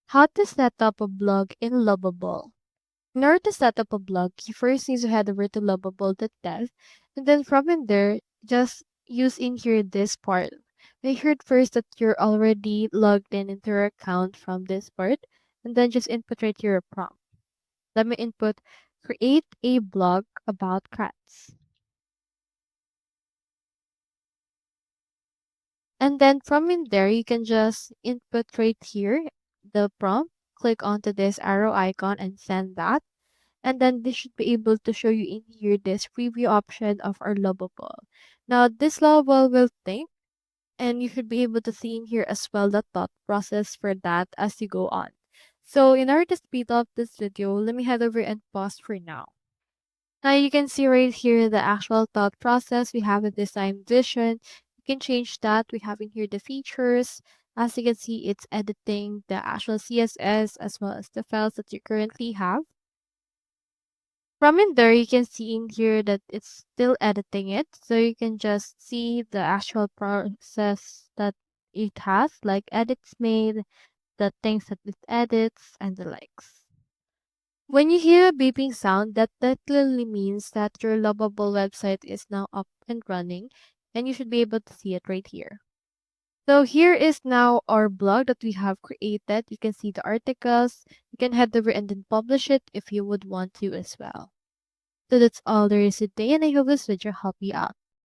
How to set up a blog in Lovable. In order to set up a blog, you first need to head over to lovable.dev, and then from in there, just use in here this part. Make sure first that you're already logged in into your account from this part, and then just input right your prompt. Let me input create a blog about cats. And then from in there, you can just input right here the prompt, click onto this arrow icon and send that. And then this should be able to show you in here this preview option of our Lovable. Now this Lovable will think, and you should be able to see in here as well the thought process for that as you go on. So in order to speed up this video, let me head over and pause for now. Now you can see right here the actual thought process. We have the design vision. You can change that. We have in here the features. As you can see, it's editing the actual CSS as well as the files that you currently have. From in there, you can see in here that it's still editing it. So you can just see the actual process that it has, like edits made, the things that it edits, and the likes. When you hear a beeping sound, that clearly means that your Lovable website is now up and running, and you should be able to see it right here. So here is now our blog that we have created. You can see the articles. You can head over and then publish it if you would want to as well. So that's all there is today, and I hope this video helped you out.